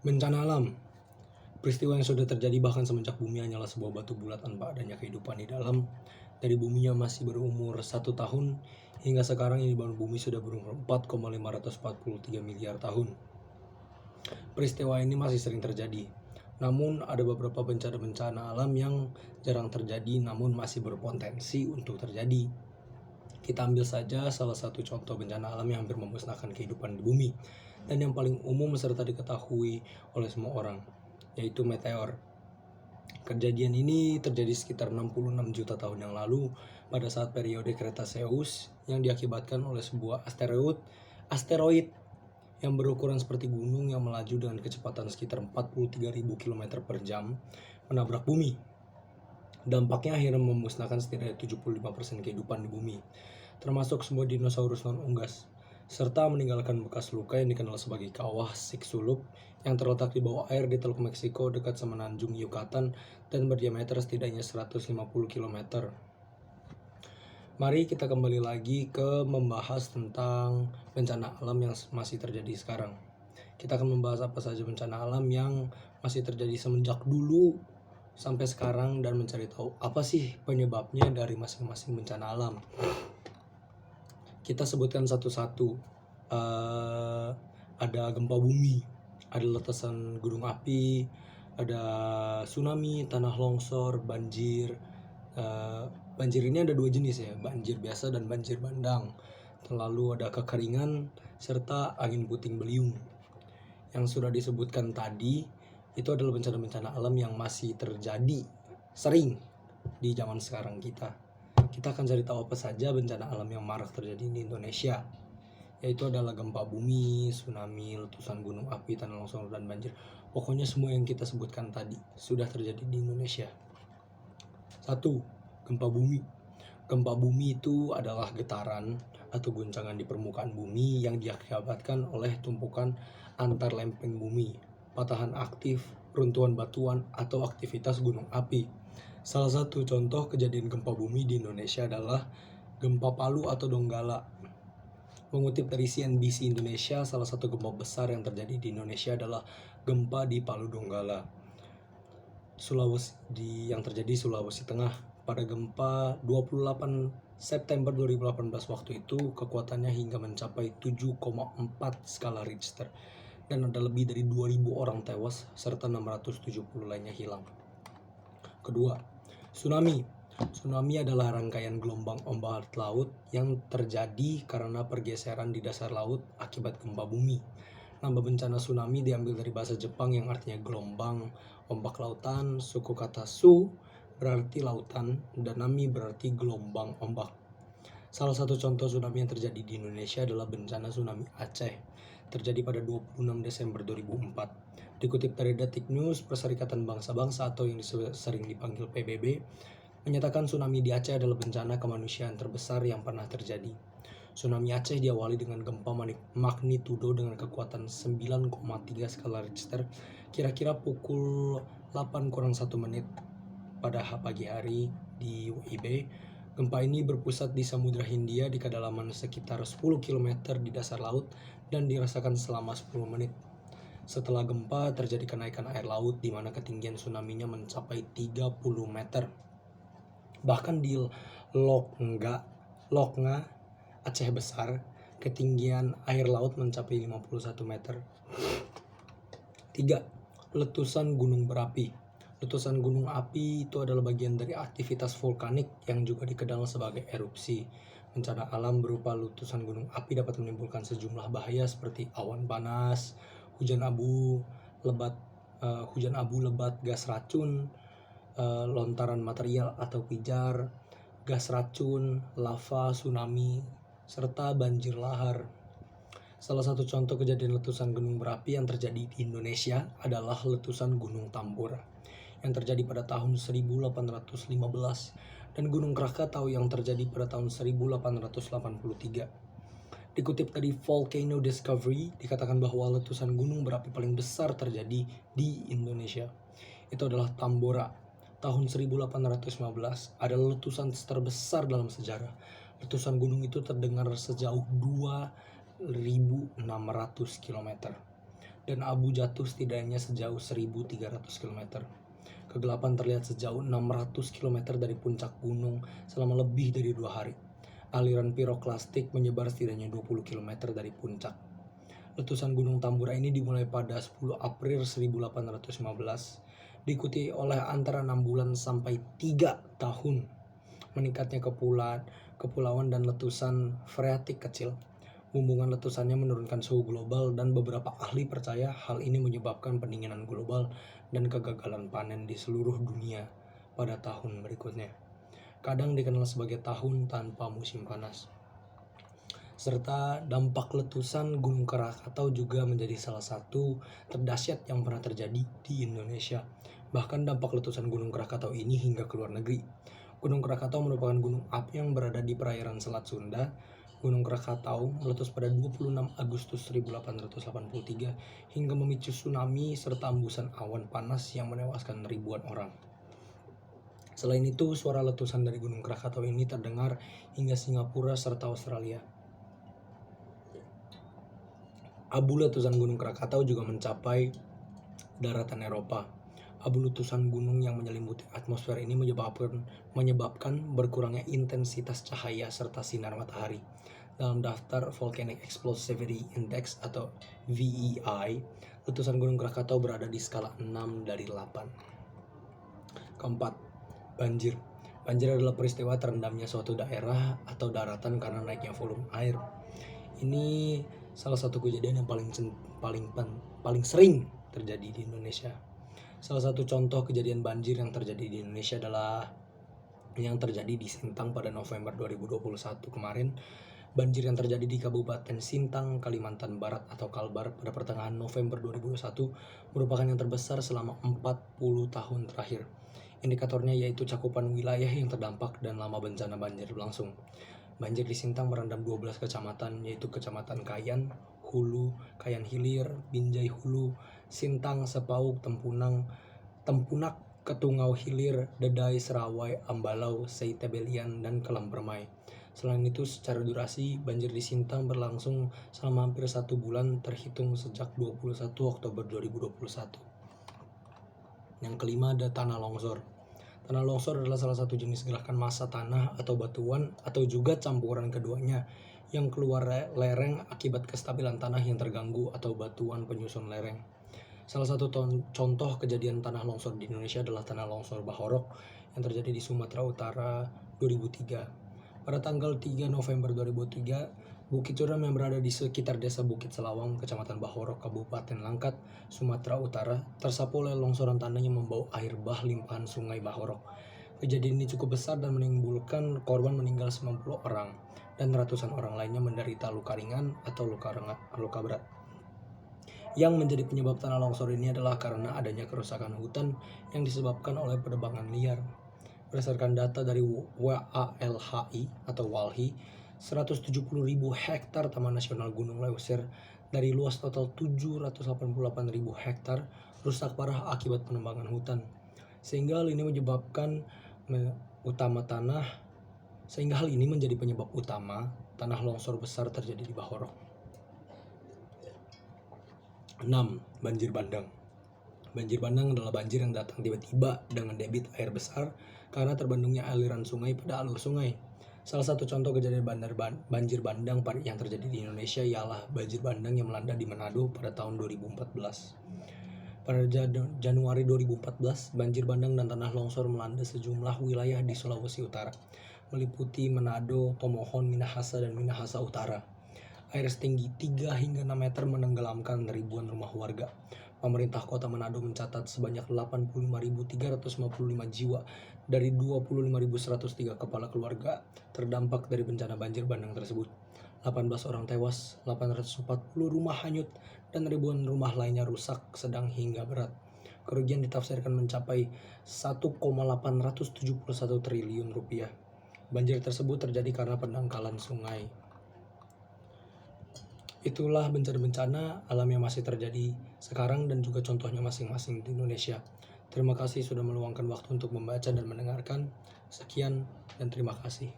Bencana alam. Peristiwa yang sudah terjadi bahkan semenjak bumi hanyalah sebuah batu bulat tanpa adanya kehidupan di dalam. Dari buminya masih berumur 1 tahun hingga sekarang ini baru bumi sudah berumur 4,543 miliar tahun. Peristiwa ini masih sering terjadi. Namun ada beberapa bencana-bencana alam yang jarang terjadi namun masih berpotensi untuk terjadi. Kita ambil saja salah satu contoh bencana alam yang hampir memusnahkan kehidupan di bumi dan yang paling umum serta diketahui oleh semua orang, yaitu meteor. Kejadian ini terjadi sekitar 66 juta tahun yang lalu pada saat periode Cretaceous yang diakibatkan oleh sebuah asteroid yang berukuran seperti gunung yang melaju dengan kecepatan sekitar 43.000 km per jam menabrak bumi. Dampaknya akhirnya memusnahkan setidaknya 75% kehidupan di bumi, termasuk semua dinosaurus non-unggas, serta meninggalkan bekas luka yang dikenal sebagai kawah Chicxulub yang terletak di bawah air di Teluk Meksiko dekat semenanjung Yucatan dan berdiameter setidaknya 150 km. Mari kita kembali lagi ke membahas tentang bencana alam yang masih terjadi sekarang. Kita akan membahas apa saja bencana alam yang masih terjadi semenjak dulu sampai sekarang dan mencari tahu apa sih penyebabnya dari masing-masing bencana alam. Kita sebutkan satu-satu. Ada gempa bumi, ada letusan gunung api, ada tsunami, tanah longsor, banjir. Banjir ini ada dua jenis ya, banjir biasa dan banjir bandang. Lalu ada kekeringan serta angin puting beliung. Yang sudah disebutkan tadi itu adalah bencana-bencana alam yang masih terjadi sering di zaman sekarang kita. Kita akan cari tahu apa saja bencana alam yang marak terjadi di Indonesia, yaitu adalah gempa bumi, tsunami, letusan gunung api, tanah longsor, dan banjir. Pokoknya semua yang kita sebutkan tadi sudah terjadi di Indonesia. 1. Gempa bumi. Gempa bumi itu adalah getaran atau guncangan di permukaan bumi yang diakibatkan oleh tumpukan antar lempeng bumi, patahan aktif, runtuhan batuan, atau aktivitas gunung api. Salah satu contoh kejadian gempa bumi di Indonesia adalah gempa Palu atau Donggala. Mengutip dari CNBC Indonesia, salah satu gempa besar yang terjadi di Indonesia adalah gempa di Palu Donggala, yang terjadi di Sulawesi Tengah. Pada gempa 28 September 2018 waktu itu, kekuatannya hingga mencapai 7,4 skala Richter dan ada lebih dari 2.000 orang tewas serta 670 lainnya hilang. Kedua, tsunami. Tsunami adalah rangkaian gelombang ombak laut yang terjadi karena pergeseran di dasar laut akibat gempa bumi. Nama bencana tsunami diambil dari bahasa Jepang yang artinya gelombang, ombak lautan, suku kata su berarti lautan, dan nami berarti gelombang ombak. Salah satu contoh tsunami yang terjadi di Indonesia adalah bencana tsunami Aceh, terjadi pada 26 Desember 2004. Dikutip dari Detik News, Perserikatan Bangsa-Bangsa atau yang sering dipanggil PBB, menyatakan tsunami di Aceh adalah bencana kemanusiaan terbesar yang pernah terjadi. Tsunami Aceh diawali dengan gempa magnitudo dengan kekuatan 9,3 skala Richter kira-kira pukul 8:01 pada pagi hari di WIB. Gempa ini berpusat di Samudra Hindia di kedalaman sekitar 10 km di dasar laut dan dirasakan selama 10 menit. Setelah gempa terjadi kenaikan air laut di mana ketinggian tsunami-nya mencapai 30 meter. Bahkan di Loknga, Aceh Besar, ketinggian air laut mencapai 51 meter. 3. Letusan gunung berapi. Letusan gunung api itu adalah bagian dari aktivitas vulkanik yang juga dikenal sebagai erupsi. Bencana alam berupa letusan gunung api dapat menimbulkan sejumlah bahaya seperti awan panas, hujan abu lebat, gas racun, lontaran material atau pijar, gas racun, lava, tsunami, serta banjir lahar. Salah satu contoh kejadian letusan gunung berapi yang terjadi di Indonesia adalah letusan Gunung Tambora yang terjadi pada tahun 1815 dan Gunung Krakatau yang terjadi pada tahun 1883. Dikutip dari Volcano Discovery, dikatakan bahwa letusan gunung berapi paling besar terjadi di Indonesia. Itu adalah Tambora. Tahun 1815 adalah letusan terbesar dalam sejarah. Letusan gunung itu terdengar sejauh 2.600 km. dan abu jatuh setidaknya sejauh 1.300 km. Kegelapan terlihat sejauh 600 km dari puncak gunung selama lebih dari 2 hari. Aliran piroklastik menyebar setidaknya 20 km dari puncak. Letusan Gunung Tambora ini dimulai pada 10 April 1815, diikuti oleh antara 6 bulan sampai 3 tahun meningkatnya kepulauan dan letusan freatik kecil. Bumbungan letusannya menurunkan suhu global dan beberapa ahli percaya hal ini menyebabkan pendinginan global dan kegagalan panen di seluruh dunia pada tahun berikutnya. Kadang dikenal sebagai tahun tanpa musim panas. Serta dampak letusan Gunung Krakatau juga menjadi salah satu terdahsyat yang pernah terjadi di Indonesia. Bahkan dampak letusan Gunung Krakatau ini hingga ke luar negeri. Gunung Krakatau merupakan gunung api yang berada di perairan Selat Sunda. Gunung Krakatau meletus pada 26 Agustus 1883 hingga memicu tsunami serta embusan awan panas yang menewaskan ribuan orang. Selain itu, suara letusan dari Gunung Krakatau ini terdengar hingga Singapura serta Australia. Abu letusan Gunung Krakatau juga mencapai daratan Eropa. Abu letusan gunung yang menyelimuti atmosfer ini menyebabkan berkurangnya intensitas cahaya serta sinar matahari. Dalam daftar Volcanic Explosivity Index atau VEI, letusan Gunung Krakatau berada di skala 6 dari 8. Keempat, banjir. Banjir adalah peristiwa terendamnya suatu daerah atau daratan karena naiknya volume air. Ini salah satu kejadian yang paling sering terjadi di Indonesia. Salah satu contoh kejadian banjir yang terjadi di Indonesia adalah yang terjadi di Sintang pada November 2021 kemarin. Banjir yang terjadi di Kabupaten Sintang, Kalimantan Barat atau Kalbar pada pertengahan November 2021 merupakan yang terbesar selama 40 tahun terakhir. Indikatornya yaitu cakupan wilayah yang terdampak dan lama bencana banjir berlangsung. Banjir di Sintang merendam 12 kecamatan, yaitu Kecamatan Kayan, Hulu, Kayan Hilir, Binjai Hulu, Sintang, Sepauk, Tempunak, Ketungau Hilir, Dedai, Serawai, Ambalau, Seitebelian, dan Kelam Permai. Selain itu, secara durasi, banjir di Sintang berlangsung selama hampir 1 bulan terhitung sejak 21 Oktober 2021. Yang kelima ada tanah longsor. Tanah longsor adalah salah satu jenis gerakan massa tanah atau batuan atau juga campuran keduanya yang keluar lereng akibat kestabilan tanah yang terganggu atau batuan penyusun lereng. Salah satu contoh kejadian tanah longsor di Indonesia adalah tanah longsor Bahorok yang terjadi di Sumatera Utara 2003. Pada tanggal 3 November 2003, Bukit Curam yang berada di sekitar desa Bukit Selawang, Kecamatan Bahorok, Kabupaten Langkat, Sumatera Utara, tersapu oleh longsoran tanah yang membawa air bah limpahan sungai Bahorok. Kejadian ini cukup besar dan menimbulkan korban meninggal 90 orang dan ratusan orang lainnya menderita luka ringan atau luka berat. Yang menjadi penyebab tanah longsor ini adalah karena adanya kerusakan hutan yang disebabkan oleh penebangan liar. Berdasarkan data dari WALHI atau WALHI, 170.000 hektar Taman Nasional Gunung Leuser dari luas total 788.000 hektar rusak parah akibat penebangan hutan. Sehingga hal ini menjadi penyebab utama tanah longsor besar terjadi di Bahorok. 6. Banjir bandang. Banjir bandang adalah banjir yang datang tiba-tiba dengan debit air besar karena terbendungnya aliran sungai pada alur sungai. Salah satu contoh kejadian banjir bandang yang terjadi di Indonesia ialah banjir bandang yang melanda di Manado pada tahun 2014. Pada Januari 2014, banjir bandang dan tanah longsor melanda sejumlah wilayah di Sulawesi Utara, meliputi Manado, Tomohon, Minahasa, dan Minahasa Utara. Air setinggi 3 hingga 6 meter menenggelamkan ribuan rumah warga. Pemerintah Kota Manado mencatat sebanyak 85.355 jiwa dari 25.103 kepala keluarga terdampak dari bencana banjir bandang tersebut. 18 orang tewas, 840 rumah hanyut, dan ribuan rumah lainnya rusak sedang hingga berat. Kerugian ditafsirkan mencapai 1,871 triliun rupiah. Banjir tersebut terjadi karena pendangkalan sungai. Itulah bencana-bencana alam yang masih terjadi sekarang dan juga contohnya masing-masing di Indonesia. Terima kasih sudah meluangkan waktu untuk membaca dan mendengarkan. Sekian dan terima kasih.